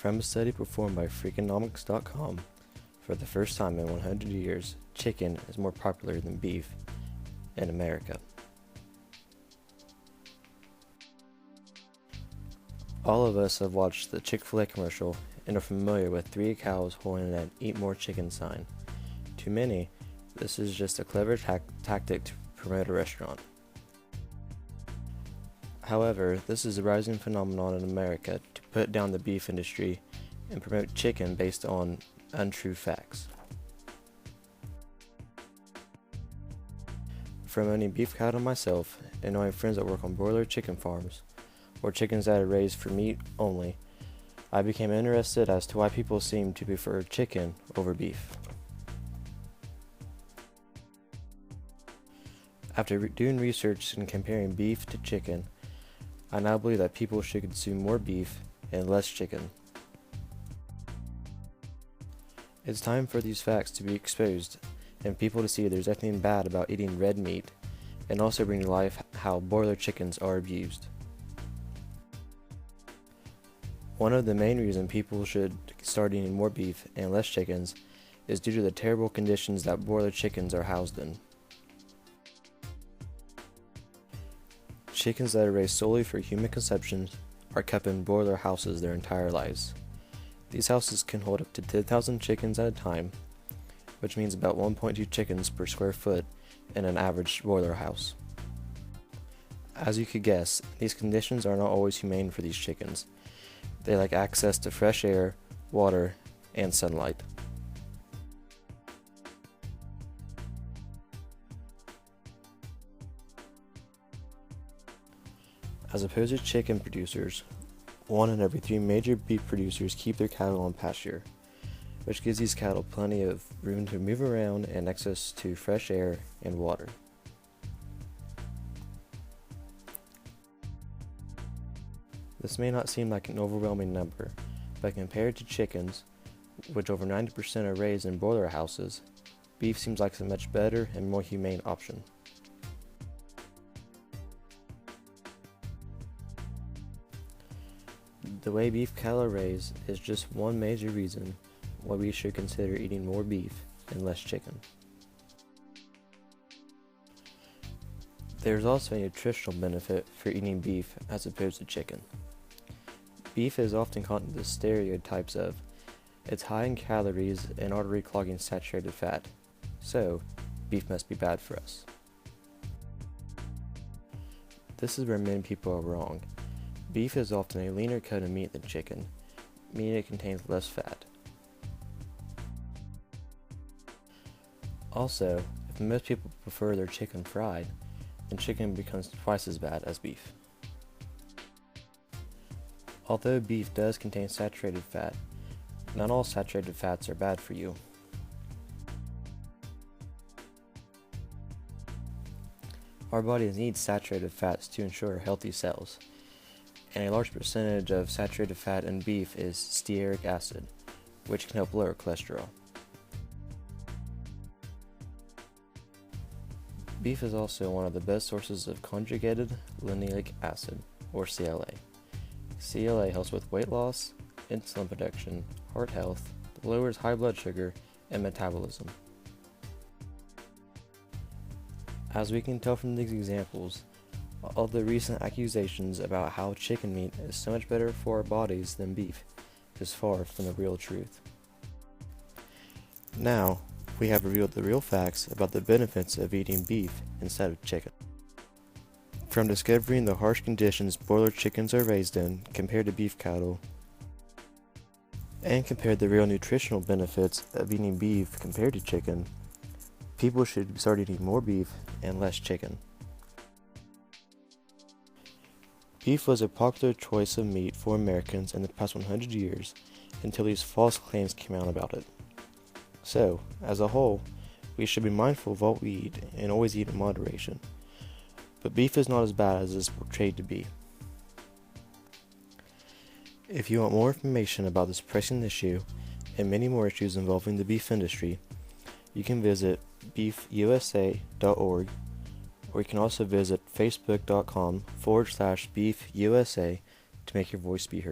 From a study performed by Freakonomics.com, for the first time in 100 years, chicken is more popular than beef in America. All of us have watched the Chick-fil-A commercial and are familiar with 3 cows holding an "Eat More Chicken" sign. To many, this is just a clever tactic to promote a restaurant. However, this is a rising phenomenon in America to put down the beef industry and promote chicken based on untrue facts. From owning beef cattle myself and knowing friends that work on broiler chicken farms, or chickens that are raised for meat only, I became interested as to why people seem to prefer chicken over beef. After doing research and comparing beef to chicken, I now believe that people should consume more beef and less chicken. It's time for these facts to be exposed and people to see there's nothing bad about eating red meat, and also bring to life how broiler chickens are abused. One of the main reasons people should start eating more beef and less chickens is due to the terrible conditions that broiler chickens are housed in. Chickens that are raised solely for human consumption are kept in broiler houses their entire lives. These houses can hold up to 10,000 chickens at a time, which means about 1.2 chickens per square foot in an average broiler house. As you could guess, these conditions are not always humane for these chickens. They lack access to fresh air, water, and sunlight. As opposed to chicken producers, 1 in every 3 major beef producers keep their cattle on pasture, which gives these cattle plenty of room to move around and access to fresh air and water. This may not seem like an overwhelming number, but compared to chickens, which over 90% are raised in broiler houses, beef seems like a much better and more humane option. The way beef cattle are raised is just one major reason why we should consider eating more beef and less chicken. There is also a nutritional benefit for eating beef as opposed to chicken. Beef is often caught in the stereotypes of it's high in calories and artery clogging saturated fat, so beef must be bad for us. This is where many people are wrong. Beef is often a leaner cut of meat than chicken, meaning it contains less fat. Also, if most people prefer their chicken fried, then chicken becomes twice as bad as beef. Although beef does contain saturated fat, not all saturated fats are bad for you. Our bodies need saturated fats to ensure healthy cells, and a large percentage of saturated fat in beef is stearic acid, which can help lower cholesterol. Beef is also one of the best sources of conjugated linoleic acid, or CLA. CLA helps with weight loss, insulin production, heart health, lowers high blood sugar, and metabolism. As we can tell from these examples, all the recent accusations about how chicken meat is so much better for our bodies than beef is far from the real truth. Now, we have revealed the real facts about the benefits of eating beef instead of chicken. From discovering the harsh conditions broiler chickens are raised in compared to beef cattle, and compared the real nutritional benefits of eating beef compared to chicken, people should start eating more beef and less chicken. Beef was a popular choice of meat for Americans in the past 100 years until these false claims came out about it. So, as a whole, we should be mindful of what we eat and always eat in moderation. But beef is not as bad as it is portrayed to be. If you want more information about this pressing issue and many more issues involving the beef industry, you can visit beefusa.org, or you can also visit facebook.com/beefusa to make your voice be heard.